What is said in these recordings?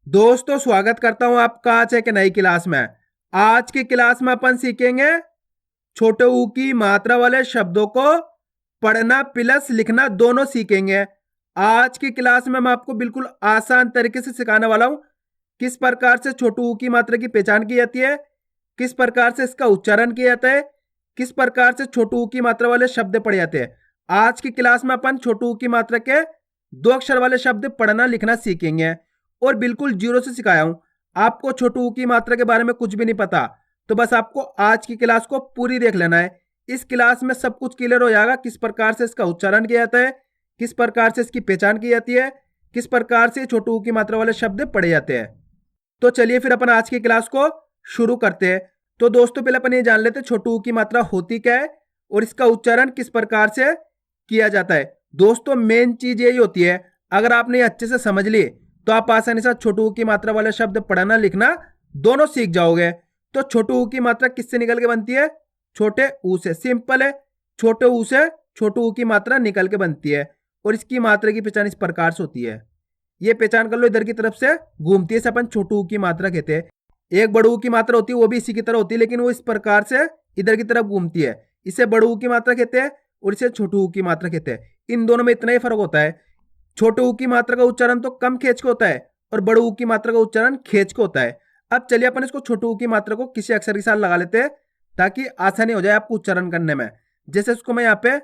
दोस्तों स्वागत करता हूं आपका आज एक नई क्लास में। आज की क्लास में अपन सीखेंगे छोटे ऊ की मात्रा वाले शब्दों को पढ़ना प्लस लिखना दोनों सीखेंगे। आज की क्लास में मैं आपको बिल्कुल आसान तरीके से सिखाने वाला हूं किस प्रकार से छोटे ऊ की मात्रा की पहचान की जाती है, किस प्रकार से इसका उच्चारण किया जाता है, किस प्रकार से छोटे ऊ की मात्रा वाले शब्द पढ़े जाते हैं। आज की क्लास में अपन छोटे ऊ की मात्रा के दो अक्षर वाले शब्द पढ़ना लिखना सीखेंगे और बिल्कुल जीरो से सिखाया हूं। आपको छोटे ऊ की मात्रा के बारे में कुछ भी नहीं पता तो बस आपको आज की क्लास को पूरी देख लेना है। इस क्लास में सब कुछ क्लियर हो जाएगा, किस प्रकार से इसका उच्चारण किया जाता है, किस प्रकार से इसकी पहचान की जाती है, किस प्रकार से छोटे ऊ की मात्रा वाले शब्द पढ़े जाते हैं। तो चलिए फिर अपन आज की क्लास को शुरू करते हैं। तो दोस्तों पहले अपन ये जान लेते हैं छोटे ऊ की मात्रा होती क्या है और इसका उच्चारण किस प्रकार से किया जाता है। दोस्तों मेन चीज यही होती है, अगर आपने ये अच्छे से समझ ली तो आप आसानी से छोटे ऊ की मात्रा वाले शब्द पढ़ना लिखना दोनों सीख जाओगे। तो छोटे ऊ की मात्रा किससे निकल के बनती है? छोटे ऊ से। सिंपल है, छोटे ऊ से छोटे ऊ की मात्रा निकल के बनती है और इसकी मात्रा की पहचान इस प्रकार से होती है। ये पहचान कर लो, इधर की तरफ से घूमती है, इसे अपन छोटे ऊ की मात्रा कहते हैं। एक बड़े ऊ की मात्रा होती है, वो भी इसी की तरह होती है, लेकिन वो इस प्रकार से इधर की तरफ घूमती है। इसे बड़े ऊ की मात्रा कहते हैं और इसे छोटे ऊ की मात्रा कहते हैं। इन दोनों में इतना ही फर्क होता है, छोटे ऊ की मात्रा का उच्चारण तो कम खींच के होता है और बड़े ऊ की मात्रा का उच्चारण खींच के होता है। अब चलिए अपन इसको छोटे ऊ की मात्रा को किसी अक्षर के साथ लगा लेते हैं ताकि आसानी हो जाए आपको उच्चारण करने में। जैसे इसको मैं यहाँ पे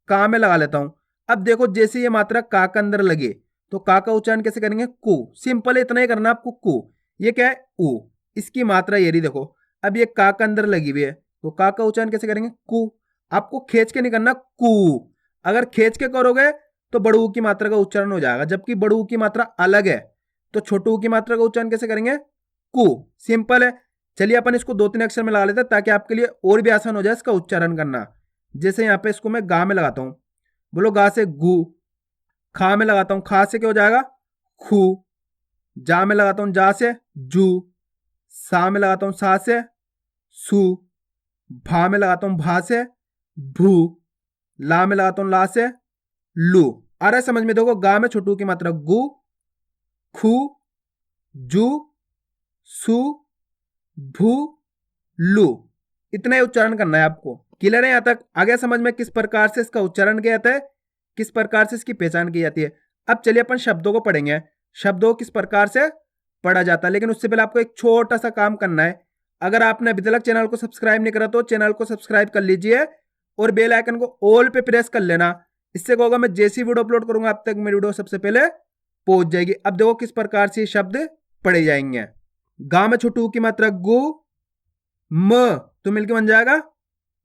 का में लगा लेता हूं। अब देखो जैसे ये मात्रा का के अंदर लगी तो का उच्चारण कैसे करेंगे? कु। सिंपल इतना ही करना आपको, कु। ये क्या है? ऊ। इसकी मात्रा ये रही देखो। अब ये का के अंदर लगी हुई है तो का उच्चारण कैसे करेंगे? कु। आपको खींच के नहीं करना, कु। अगर खींच के करोगे तो बड़े ऊ की मात्रा का उच्चारण हो जाएगा, जबकि बड़े ऊ की मात्रा अलग है। तो छोटे ऊ की मात्रा का उच्चारण कैसे करेंगे? कु। सिंपल है। चलिए अपन इसको दो तीन अक्षर में लगा लेते हैं ताकि आपके लिए और भी आसान हो जाए इसका उच्चारण करना। जैसे यहाँ पे इसको मैं गा में लगाता हूं, बोलो गा से गु। खा में लगाता हूं, खा से क्या हो जाएगा? खू। जा में लगाता हूं, जा से जू। सा में लगाता हूं, सा से सू। भा में लगाता हूं, भा से भू। ला में लगाता हूं, ला से लू। आ रहा है समझ में? देखो गा में छोटे ऊ की मात्रा गु, खू, जू, सू, भू, लू। इतना ही उच्चारण करना है आपको। क्लियर है यहां तक? आगे समझ में किस प्रकार से इसका उच्चारण किया जाता है, किस प्रकार से इसकी पहचान की जाती है। अब चलिए अपन शब्दों को पढ़ेंगे, शब्दों को किस प्रकार से पढ़ा जाता है। लेकिन उससे पहले आपको एक छोटा सा काम करना है। अगर आपने अभी तक चैनल को सब्सक्राइब नहीं करा तो चैनल को सब्सक्राइब कर लीजिए और बेल आइकन को ऑल पे प्रेस कर लेना। इससे क्या होगा, मैं जैसी वीडियो अपलोड करूंगा अब तक मेरी वीडियो सबसे पहले पहुंच जाएगी। अब देखो किस प्रकार से शब्द पढ़े जाएंगे। गा में छोटू की मात्रा गु, म तो मिलकर बन जाएगा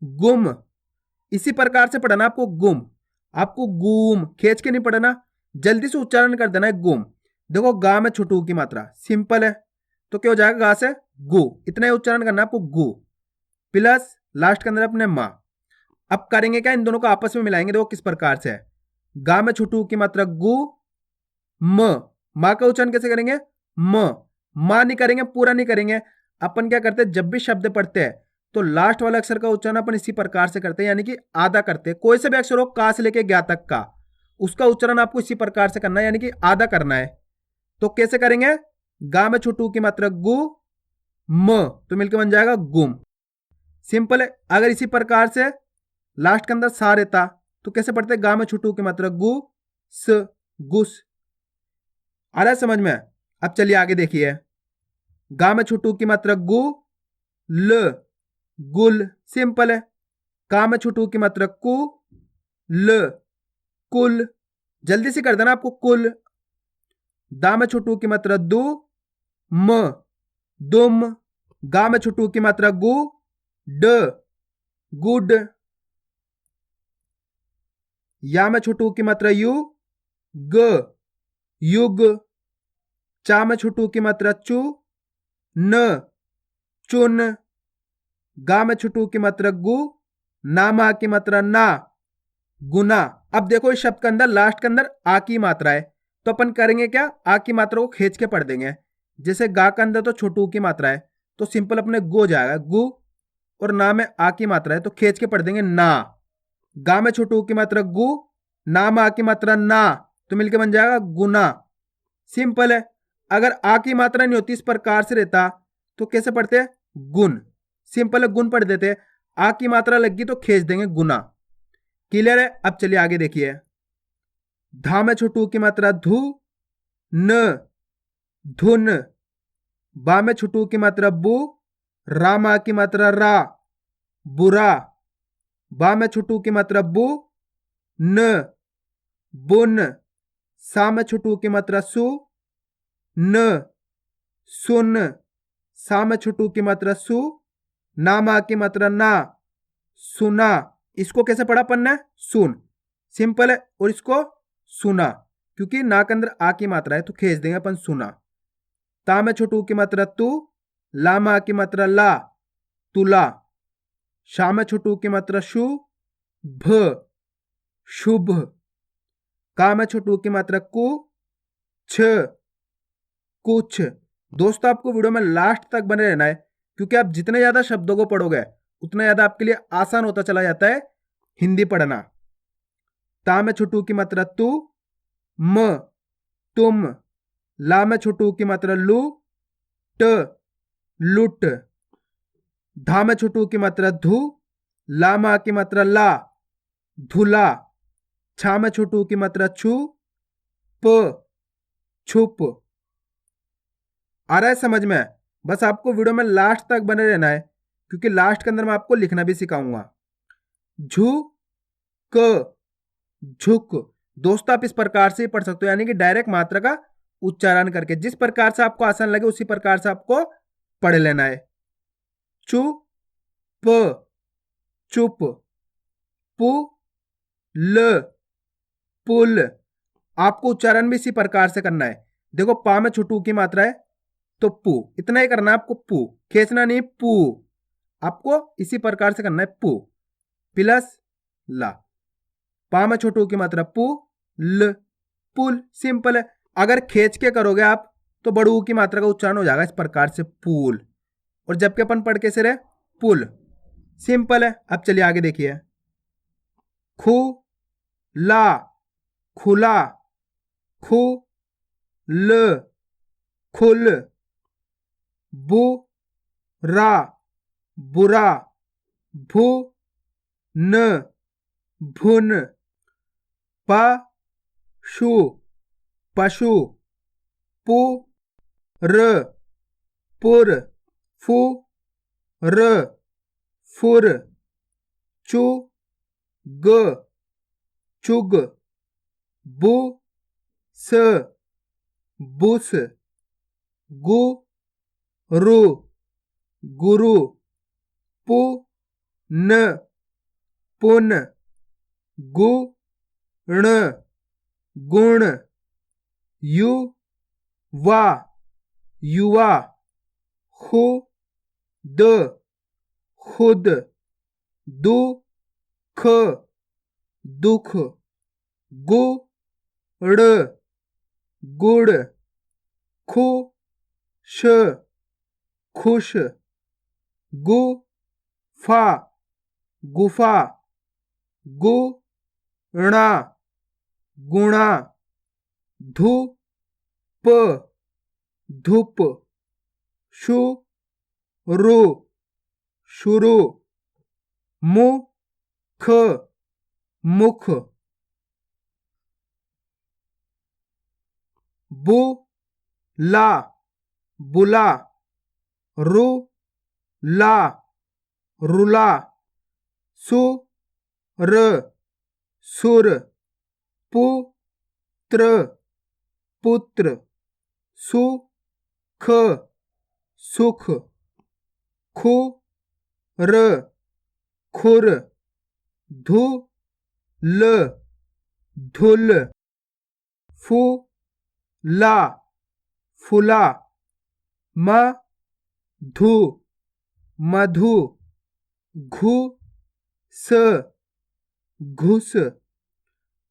गुम। इसी प्रकार से पढ़ना आपको, गुम। आपको गुम खींच के नहीं पढ़ना, जल्दी से उच्चारण कर देना है, गुम। देखो गा में छोटू की मात्रा सिंपल है तो क्या हो जाएगा? गा से गु। इतना ही उच्चारण करना है आपको, गु प्लस लास्ट के अंदर अपने मां। अब करेंगे क्या? इन दोनों को आपस में मिलाएंगे। देखो किस प्रकार से है। गा में छोटू की मात्रा गु, म। मां का उच्चारण कैसे करेंगे? म। मां नहीं करेंगे, पूरा नहीं करेंगे। अपन क्या करते हैं, जब भी शब्द पढ़ते हैं तो लास्ट वाला अक्षर का उच्चारण अपन इसी प्रकार से करते हैं, यानी कि आधा करते हैं। कोई से भी अक्षर हो, का से लेके ज्ञा तक का, उसका उच्चारण आपको इसी प्रकार से करना है, यानी कि आधा करना है। तो कैसे करेंगे? गा में छोटू की मात्रा गु, म तो मिलकर बन जाएगा गुम। सिंपल है। अगर इसी प्रकार से लास्ट के अंदर सा रहता तो कैसे पढ़ते? गा में छोटू की मात्रा गु, स, गुस। आ रहा है समझ में? अब चलिए आगे देखिए। गा में छोटू की मात्रा गु, ल, गुल। सिंपल है। का में छोटू की मात्रा कु, ल, कुल। जल्दी से कर देना आपको, कुल। दा में छोटू की मात्रा दु, म, दुम। गा में छोटू की मात्रा गु, ड, गुड। या में छोटू की मात्रा यू, ग, युग। चा में छोटू की मात्रा चू, न, चुन। गा में छोटू की मात्रा गु, नामा की मात्रा ना, गुना। अब देखो इस शब्द के अंदर लास्ट के अंदर आ की मात्रा है तो अपन करेंगे क्या? आ की मात्रा को खींच के पढ़ देंगे। जैसे गा के अंदर तो छोटू की मात्रा है तो सिंपल अपने गो जाएगा, गु। और ना में आ की मात्रा है तो खींच के पढ़ देंगे, ना। गा में छोटू की मात्रा गु, ना में आ की मात्रा ना तो मिलके बन जाएगा गुना। सिंपल है। अगर आ की मात्रा नहीं होती, इस प्रकार से रहता, तो कैसे पढ़ते? गुण। सिंपल है, गुण पढ़ देते। आ की मात्रा लगी तो खींच देंगे गुना। क्लियर है? अब चलिए आगे देखिए। धा में छोटू की मात्रा धू, न, धुन। बा में छोटू की मात्रा बू, रा मा की मात्रा रा, बुरा। बा में छोटू की मात्रा बू, न, बुन। सा में छोटू की मात्रा सु, न, सुन। सा में छोटू की मात्रा सु, ना मा की मात्रा ना, सुना। इसको कैसे पढ़ा अपन ने? सुन। सिंपल है। और इसको सुना, क्योंकि ना के अंदर आ की मात्रा है तो खींच देंगे अपन सुना। ता में छोटू की मात्रा तू, ला मा की मात्रा ला, तुला। शा में छोटू की मात्रा शु, भ, शुभ। का में छोटू की मात्रा कु, छ, कुछ। दोस्तों आपको वीडियो में लास्ट तक बने रहना है, क्योंकि आप जितने ज्यादा शब्दों को पढ़ोगे उतना ज्यादा आपके लिए आसान होता चला जाता है हिंदी पढ़ना। ता में छोटू की मात्रा तू, म, तुम। ला में छोटू की मात्रा लू, ट, लुट। धा में छोटू की मात्रा धू, ला मा की मात्रा ला, धुला। छा में छोटू की मात्रा छू, प, छुप। आ रहा है समझ में? बस आपको वीडियो में लास्ट तक बने रहना है, क्योंकि लास्ट के अंदर मैं आपको लिखना भी सिखाऊंगा। झू, क, झुक। दोस्तों आप इस प्रकार से ही पढ़ सकते हो, यानी कि डायरेक्ट मात्रा का उच्चारण करके, जिस प्रकार से आपको आसान लगे उसी प्रकार से आपको पढ़ लेना है। चु, प, चुप। पु, ल, पुल। आपको उच्चारण भी इसी प्रकार से करना है। देखो पा में छोटू की मात्रा है तो पू, इतना ही करना है आपको। पू खींचना नहीं, पू। आपको इसी प्रकार से करना है, पू प्लस ला। पा में छोटू की मात्रा पू, ल, पुल। सिंपल है। अगर खींच के करोगे आप तो बड़ू की मात्रा का उच्चारण हो जाएगा इस प्रकार से, पूल। और जबकि अपन पढ़ कैसे रहे? पुल। सिंपल है। अब चलिए आगे देखिए। खु, ला, खुला। खु, ल, खुल। बु, रा, बुरा। भू, न, भुन। प, शु, पशु। पु, र, पुर। फु, र, फुर। चु, ग, चुग। बु, स, बुस। गु, रु, गुरु। पु, न, पुन। गु, ण, गुण। यु, वा, युवा। खु, द, खुद। दु, ख, दुख। गु, ड़, गुड़। खु, श, खुश। गु, फा, गुफा। गु, णा, गुणा। धु, प, धूप। शु, रु, शुरू। मु, ख, मुख। बु, ला, बुला। रु, ला, रुला। सु, र, सुर। पु, त्र, पुत्र। सु, ख, सुख। खु, र, खुर। धु, ल, धुल। फु, ला, फुला। म, धु, मधु। घु, स, घुस।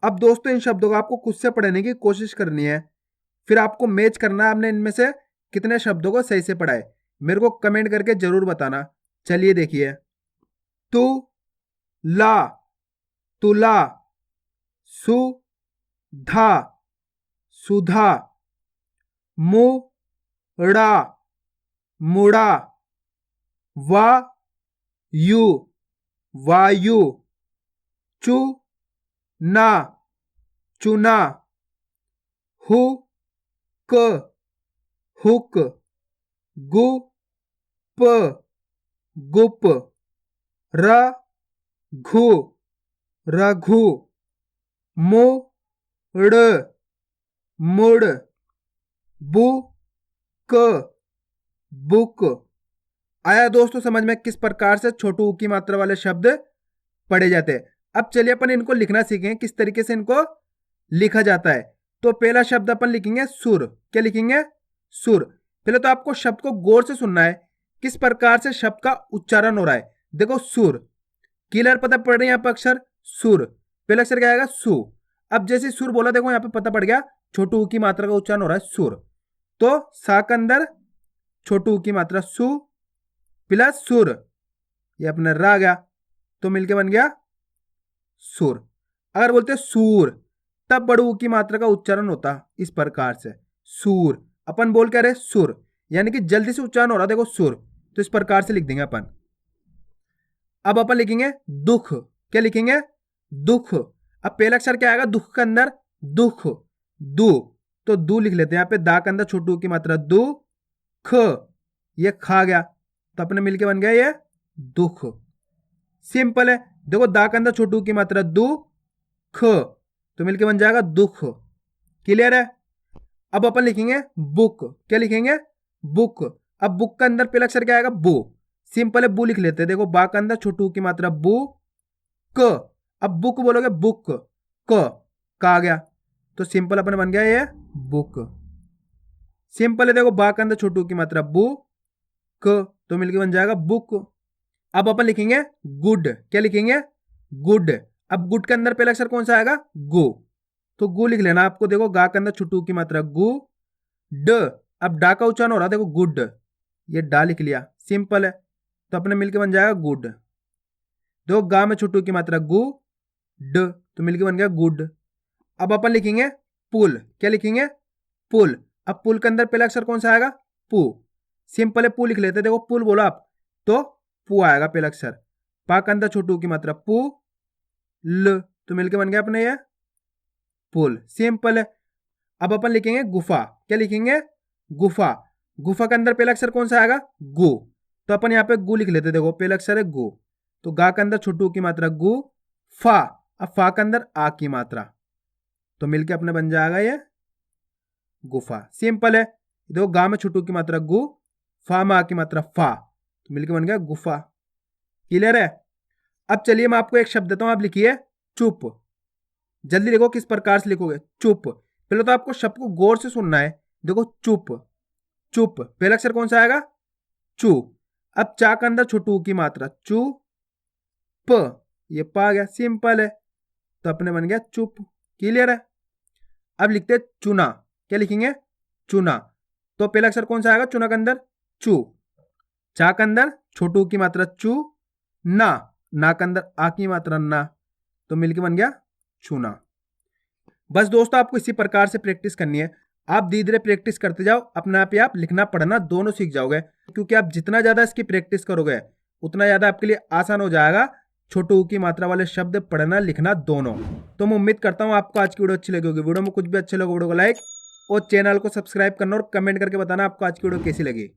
अब दोस्तों इन शब्दों को आपको खुद से पढ़ने की कोशिश करनी है, फिर आपको मैच करना है आपने इनमें से कितने शब्दों को सही से पढ़ा है। मेरे को कमेंट करके जरूर बताना। चलिए देखिए। तु, ला, तुला। सु, धा, सुधा। मुड़ा, मुड़ा, वायु, वायु, चुना, चुना, हुक, हुक, गुप, गुप, रघु, रघु, मुड़, मुड़, बुक, बुक। आया दोस्तों समझ में किस प्रकार से छोटू ऊ की मात्रा वाले शब्द पढ़े जाते हैं। अब चलिए अपन इनको लिखना सीखें किस तरीके से इनको लिखा जाता है। तो पहला शब्द अपन लिखेंगे सुर। क्या लिखेंगे? सुर। पहले तो आपको शब्द को गौर से सुनना है किस प्रकार से शब्द का उच्चारण हो रहा है। देखो सुर, क्लियर पता पड़ रही है यहाँ पर अक्षर सुर, पहला अक्षर क्या आएगा? सु। अब जैसे सुर बोला देखो यहाँ पे पता पड़ गया छोटू ऊ की मात्रा का उच्चारण हो रहा है सुर। तो सा के अंदर छोटू ऊ की मात्रा सु प्लस सुर, ये अपना रा गया तो मिलके बन गया सुर। अगर बोलते सूर तब बड़ू ऊ की मात्रा का उच्चारण होता इस प्रकार से सूर। अपन बोल क्या रहे? सुर, यानी कि जल्दी से उच्चारण हो रहा देखो सुर, तो इस प्रकार से लिख देंगे अपन। अब अपन लिखेंगे दुख। क्या लिखेंगे? दुख। अब पहला अक्षर क्या आएगा दुख के अंदर? दुख, दू, तो दू लिख लेते हैं यहाँ पे। दा के अंदर छोटू ऊ की मात्रा दू, ख, ये खा गया तो अपने मिलके बन गया ये दुख। सिंपल है। देखो दा के अंदर छोटू की मात्रा दु, ख, तो मिलके बन जाएगा दुख। क्लियर है? अब अपन लिखेंगे बुक। क्या लिखेंगे? बुक। अब बुक का अंदर पहला अक्षर क्या आएगा? बू। सिंपल है, बू लिख लेते हैं। देखो बा के अंदर छोटू की मात्रा बू, क। अब बुक बोलोगे बुक, क आ गया तो सिंपल अपन बन गया ये बुक। सिंपल है। देखो बा के अंदर छोटू की मात्रा बू, क, तो मिलके बन जाएगा बुक। अब अपन लिखेंगे गुड। क्या लिखेंगे? गुड। अब गुड के अंदर पहला अक्षर कौन सा आएगा? गु, तो गु लिख लेना आपको। देखो गा के अंदर छुट्टू की मात्रा गु, ड। अब डा का उच्चारण हो रहा देखो गुड, ये डा लिख लिया। सिंपल है, तो अपने मिलके बन जाएगा गुड। देखो गा में छुट्टू की मात्रा गु, ड, तो मिलके बन गया गुड। अब अपन लिखेंगे पुल। क्या लिखेंगे? पुल। अब पुल के अंदर पहला अक्षर कौन सा आएगा? पू। सिंपल है, पू लिख लेते। देखो पुल बोला आप तो पू आएगा पहला अक्षर। पा के अंदर छोटू की मात्रा पू, ल, तो मिलके बन गया अपने ये पुल। सिंपल है। अब अपन लिखेंगे गुफा। क्या लिखेंगे? गुफा। गुफा के अंदर पहला अक्षर कौन सा आएगा? गु, तो अपन यहाँ पे गु लिख लेते। देखो पहला अक्षर है गु, तो गा के अंदर छोटू की मात्रा गु, फा। अब फा के अंदर आ की मात्रा, तो मिलके अपने बन जाएगा ये गुफा। सिंपल है। देखो गा में छोटू की मात्रा गु, फा में आ की मात्रा फा, तो मिलके बन गया गुफा। क्लियर है? अब चलिए मैं आपको एक शब्द देता हूं, आप लिखिए चुप। जल्दी देखो किस प्रकार से लिखोगे चुप। पहले तो आपको शब्द को गौर से सुनना है। देखो चुप, चुप, पहला अक्षर कौन सा आएगा? चू। अब चा के अंदर छोटू की मात्रा चू, प, ये पा गया। सिंपल है, तो अपने बन गया चुप। क्लियर है? अब लिखते हैं चुना। क्या लिखेंगे? चुना। तो पहला अक्षर कौन सा आएगा चुना के अंदर? चू। चा के अंदर छोटू की मात्रा चू, ना, ना के अंदर आ की मात्रा ना, तो मिलके बन गया चूना। बस दोस्तों आपको इसी प्रकार से प्रैक्टिस करनी है। आप धीरे धीरे प्रैक्टिस करते जाओ, अपने आप ही आप लिखना पढ़ना दोनों सीख जाओगे, क्योंकि आप जितना ज्यादा इसकी प्रैक्टिस करोगे उतना ज्यादा आपके लिए आसान हो जाएगा छोटू की मात्रा वाले शब्द पढ़ना लिखना दोनों। तो मैं उम्मीद करता हूँ आपको आज की वीडियो अच्छी लगी होगी। वीडियो में कुछ भी अच्छे लगे वीडियो को लाइक और चैनल को सब्सक्राइब करना और कमेंट करके बताना आपको आज की वीडियो कैसी लगी।